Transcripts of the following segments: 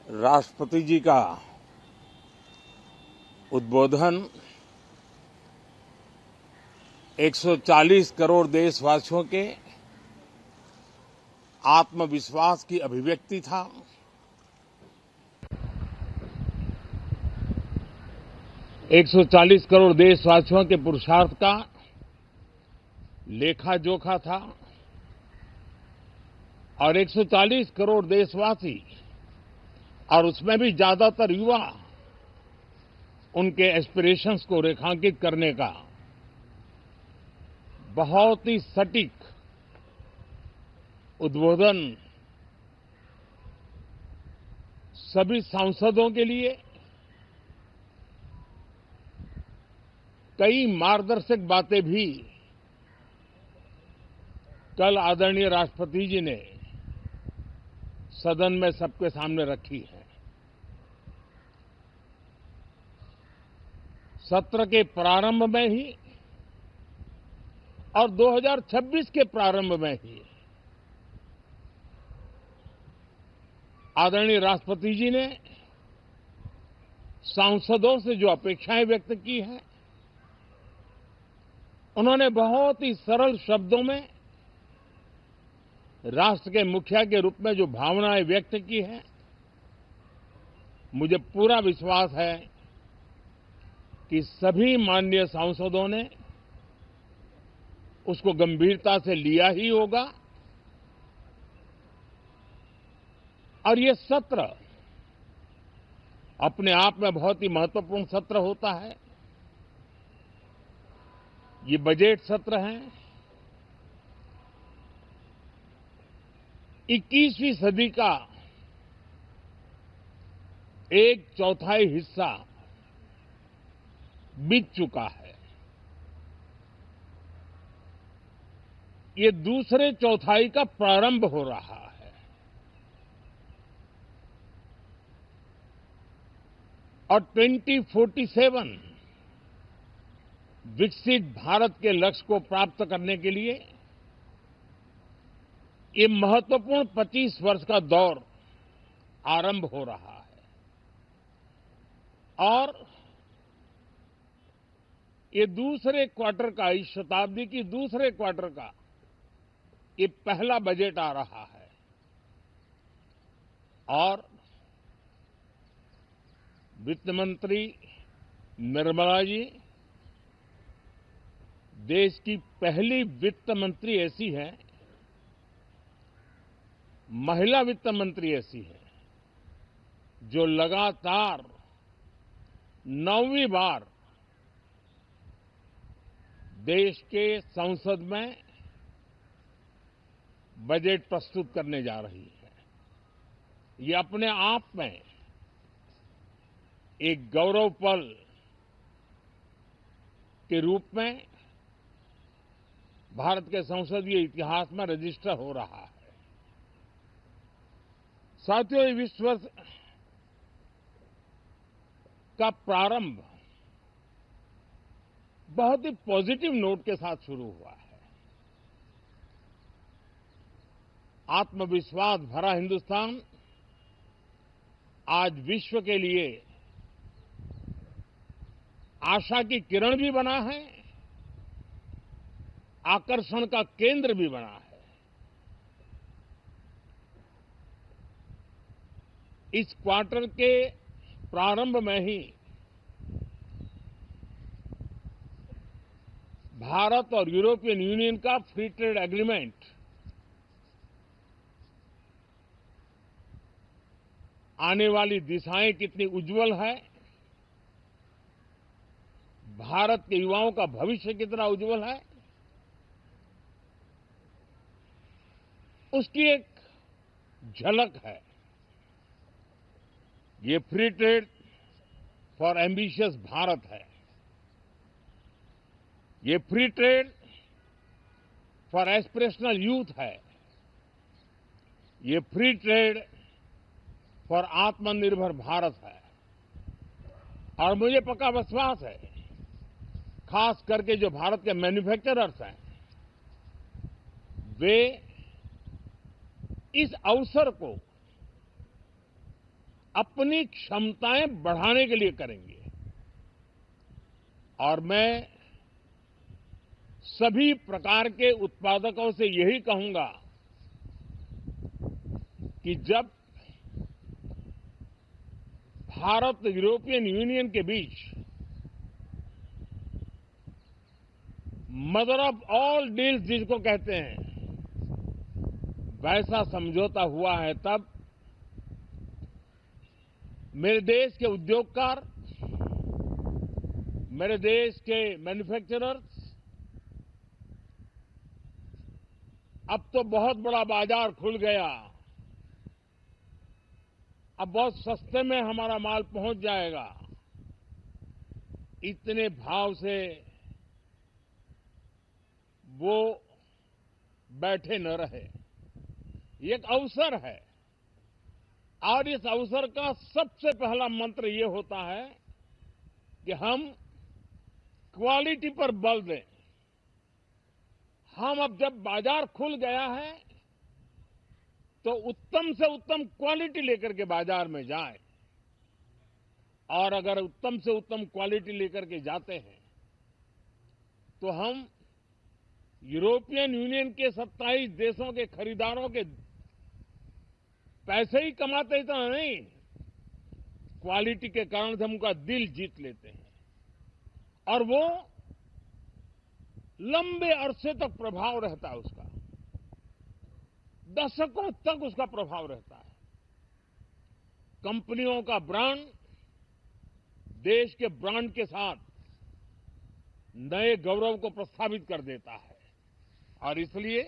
राष्ट्रपति जी का उद्बोधन 140 करोड़ देशवासियों के आत्मविश्वास की अभिव्यक्ति था। एक सौ 140 करोड़ देशवासियों के पुरुषार्थ का लेखा जोखा था और 140 करोड़ देशवासी और उसमें भी ज्यादातर युवा उनके एस्पिरेशंस को रेखांकित करने का बहुत ही सटीक उद्बोधन सभी सांसदों के लिए कई मार्गदर्शक बातें भी कल आदरणीय राष्ट्रपति जी ने सदन में सबके सामने रखी है। सत्र के प्रारंभ में ही और 2026 के प्रारंभ में ही आदरणीय राष्ट्रपति जी ने सांसदों से जो अपेक्षाएं व्यक्त की हैं, उन्होंने बहुत ही सरल शब्दों में राष्ट्र के मुखिया के रूप में जो भावनाएं व्यक्त की हैं, मुझे पूरा विश्वास है कि सभी माननीय सांसदों ने उसको गंभीरता से लिया ही होगा और ये सत्र अपने आप में बहुत ही महत्वपूर्ण सत्र होता है। ये बजट सत्र है। 21वीं सदी का एक चौथाई हिस्सा बीत चुका है। ये दूसरे चौथाई का प्रारंभ हो रहा है और 2047 विकसित भारत के लक्ष्य को प्राप्त करने के लिए ये महत्वपूर्ण 25 वर्ष का दौर आरंभ हो रहा है और ये दूसरे क्वार्टर का, इस शताब्दी की दूसरे क्वार्टर का ये पहला बजट आ रहा है और वित्त मंत्री निर्मला जी देश की पहली वित्त मंत्री ऐसी है, महिला वित्त मंत्री ऐसी है जो लगातार 9वीं बार देश के संसद में बजट प्रस्तुत करने जा रही है। ये अपने आप में एक गौरव पल के रूप में भारत के संसदीय इतिहास में रजिस्टर हो रहा है। साथियों, ये 20 वर्ष का प्रारंभ बहुत ही पॉजिटिव नोट के साथ शुरू हुआ है। आत्मविश्वास भरा हिंदुस्तान आज विश्व के लिए आशा की किरण भी बना है, आकर्षण का केंद्र भी बना है। इस क्वार्टर के प्रारंभ में ही भारत और यूरोपियन यूनियन का फ्री ट्रेड एग्रीमेंट आने वाली दिशाएं कितनी उज्जवल है, भारत के युवाओं का भविष्य कितना उज्जवल है, उसकी एक झलक है। ये free trade for ambitious Bharat है। ये free trade for aspirational youth है। ये फ्री ट्रेड फॉर आत्मनिर्भर भारत है। और मुझे पक्का विश्वास है, खास करके जो भारत के मैन्युफैक्चरर्स हैं, वे इस अवसर को अपनी क्षमताएं बढ़ाने के लिए करेंगे। और मैं सभी प्रकार के उत्पादकों से यही कहूंगा कि जब भारत यूरोपियन यूनियन के बीच मदर ऑफ ऑल डील्स जिसको कहते हैं वैसा समझौता हुआ है, तब मेरे देश के उद्योगकार, मेरे देश के मैन्युफैक्चरर्स अब तो बहुत बड़ा बाजार खुल गया, अब बहुत सस्ते में हमारा माल पहुंच जाएगा, इतने भाव से वो बैठे न रहे। ये एक अवसर है और इस अवसर का सबसे पहला मंत्र ये होता है कि हम क्वालिटी पर बल दें। हम अब जब बाजार खुल गया है तो उत्तम से उत्तम क्वालिटी लेकर के बाजार में जाएं, और अगर उत्तम से उत्तम क्वालिटी लेकर के जाते हैं तो हम यूरोपियन यूनियन के 27 देशों के खरीदारों के पैसे ही कमाते इतना नहीं, क्वालिटी के कारण से हम उनका दिल जीत लेते हैं और वो लंबे अरसे तक प्रभाव रहता है उसका, दशकों तक उसका प्रभाव रहता है। कंपनियों का ब्रांड देश के ब्रांड के साथ नए गौरव को प्रस्थापित कर देता है और इसलिए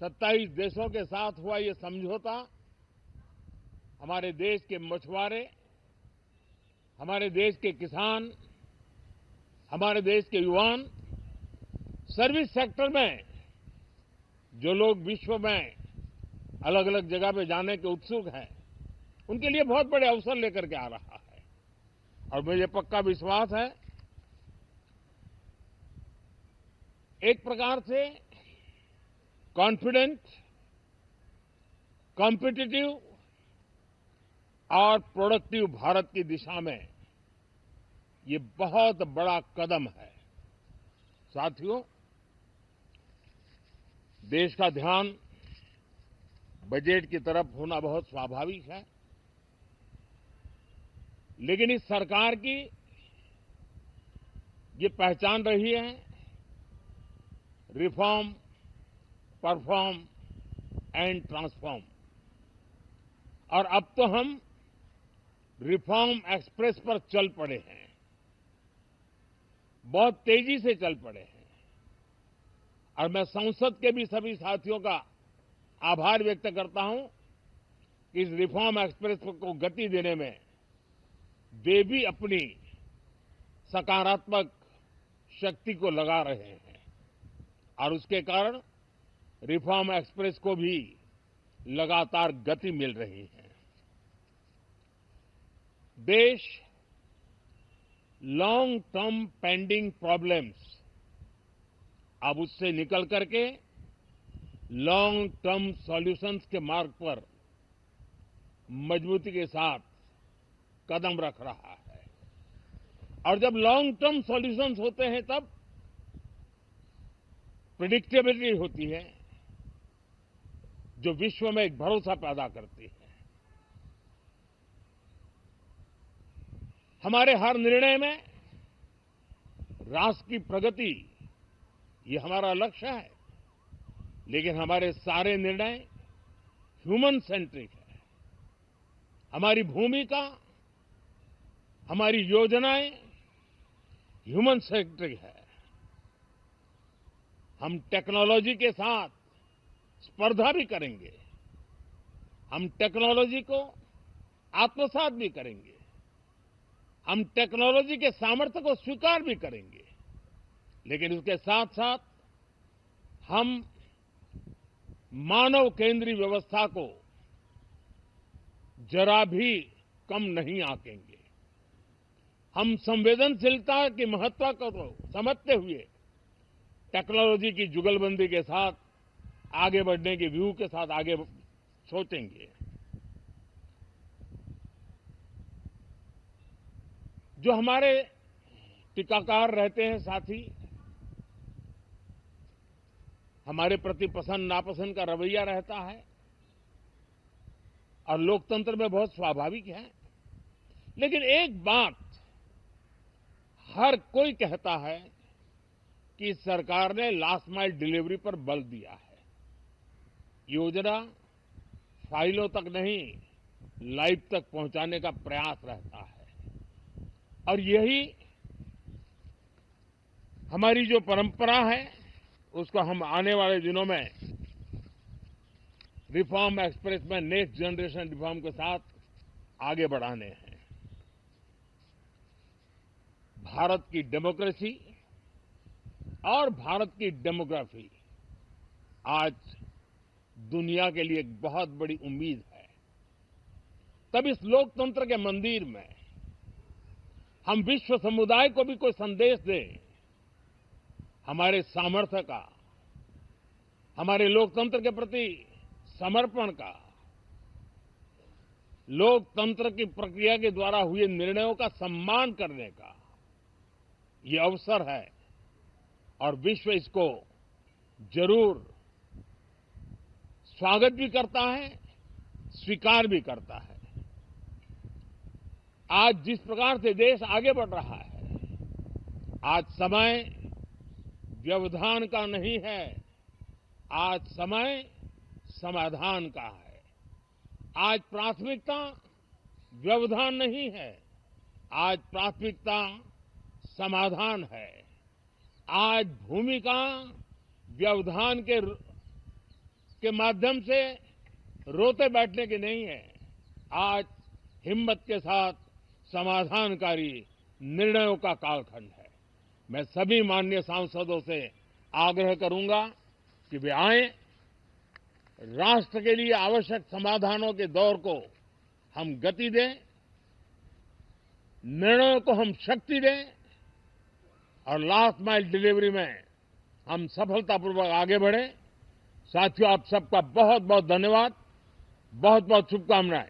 27 देशों के साथ हुआ ये समझौता हमारे देश के मछुआरे, हमारे देश के किसान, हमारे देश के युवान, सर्विस सेक्टर में जो लोग विश्व में अलग अलग जगह पे जाने के उत्सुक हैं, उनके लिए बहुत बड़े अवसर लेकर के आ रहा है। और मुझे पक्का विश्वास है एक प्रकार से कॉन्फिडेंट, कॉम्पिटिटिव और प्रोडक्टिव भारत की दिशा में ये बहुत बड़ा कदम है। साथियों, देश का ध्यान बजट की तरफ होना बहुत स्वाभाविक है, लेकिन इस सरकार की ये पहचान रही है रिफॉर्म, परफॉर्म एंड ट्रांसफॉर्म। और अब तो हम रिफॉर्म एक्सप्रेस पर चल पड़े हैं, बहुत तेजी से चल पड़े हैं। और मैं संसद के भी सभी साथियों का आभार व्यक्त करता हूं कि इस रिफॉर्म एक्सप्रेस को गति देने में वे भी अपनी सकारात्मक शक्ति को लगा रहे हैं और उसके कारण रिफॉर्म एक्सप्रेस को भी लगातार गति मिल रही है। देश लॉन्ग टर्म पेंडिंग प्रॉब्लम्स अब उससे निकल करके लॉन्ग टर्म सॉल्यूशंस के मार्ग पर मजबूती के साथ कदम रख रहा है। और जब लॉन्ग टर्म सॉल्यूशंस होते हैं तब प्रेडिक्टेबिलिटी होती है जो विश्व में एक भरोसा पैदा करती है। हमारे हर निर्णय में राष्ट्र की प्रगति ये हमारा लक्ष्य है, लेकिन हमारे सारे निर्णय ह्यूमन सेंट्रिक है। हमारी भूमिका, हमारी योजनाएं ह्यूमन सेंट्रिक है। हम टेक्नोलॉजी के साथ स्पर्धा भी करेंगे, हम टेक्नोलॉजी को आत्मसात भी करेंगे, हम टेक्नोलॉजी के सामर्थ्य को स्वीकार भी करेंगे, लेकिन उसके साथ साथ हम मानव केंद्रीय व्यवस्था को जरा भी कम नहीं आंकेंगे। हम संवेदनशीलता की महत्व को समझते हुए टेक्नोलॉजी की जुगलबंदी के साथ आगे बढ़ने के व्यू के साथ आगे सोचेंगे। जो हमारे टीकाकार रहते हैं साथी, हमारे प्रति पसंद नापसंद का रवैया रहता है और लोकतंत्र में बहुत स्वाभाविक है। लेकिन एक बात हर कोई कहता है कि सरकार ने लास्ट माइल डिलीवरी पर बल दिया है। योजना फाइलों तक नहीं, लाइव तक पहुंचाने का प्रयास रहता है और यही हमारी जो परंपरा है उसको हम आने वाले दिनों में रिफॉर्म एक्सप्रेस में नेक्स्ट जनरेशन रिफॉर्म के साथ आगे बढ़ाने हैं। भारत की डेमोक्रेसी और भारत की डेमोग्राफी आज दुनिया के लिए एक बहुत बड़ी उम्मीद है। तब इस लोकतंत्र के मंदिर में हम विश्व समुदाय को भी कोई संदेश दें हमारे सामर्थ्य का, हमारे लोकतंत्र के प्रति समर्पण का, लोकतंत्र की प्रक्रिया के द्वारा हुए निर्णयों का सम्मान करने का ये अवसर है और विश्व इसको जरूर स्वागत भी करता है, स्वीकार भी करता है। आज जिस प्रकार से देश आगे बढ़ रहा है, आज समय व्यवधान का नहीं है, आज समय समाधान का है। आज प्राथमिकता व्यवधान नहीं है, आज प्राथमिकता समाधान है। आज भूमिका व्यवधान के माध्यम से रोते बैठने की नहीं है, आज हिम्मत के साथ समाधानकारी निर्णयों का कालखंड है। मैं सभी माननीय सांसदों से आग्रह करूंगा कि वे आएं, राष्ट्र के लिए आवश्यक समाधानों के दौर को हम गति दें, निर्णयों को हम शक्ति दें और लास्ट माइल डिलीवरी में हम सफलतापूर्वक आगे बढ़ें। साथियों, आप सबका बहुत बहुत धन्यवाद, बहुत बहुत शुभकामनाएं।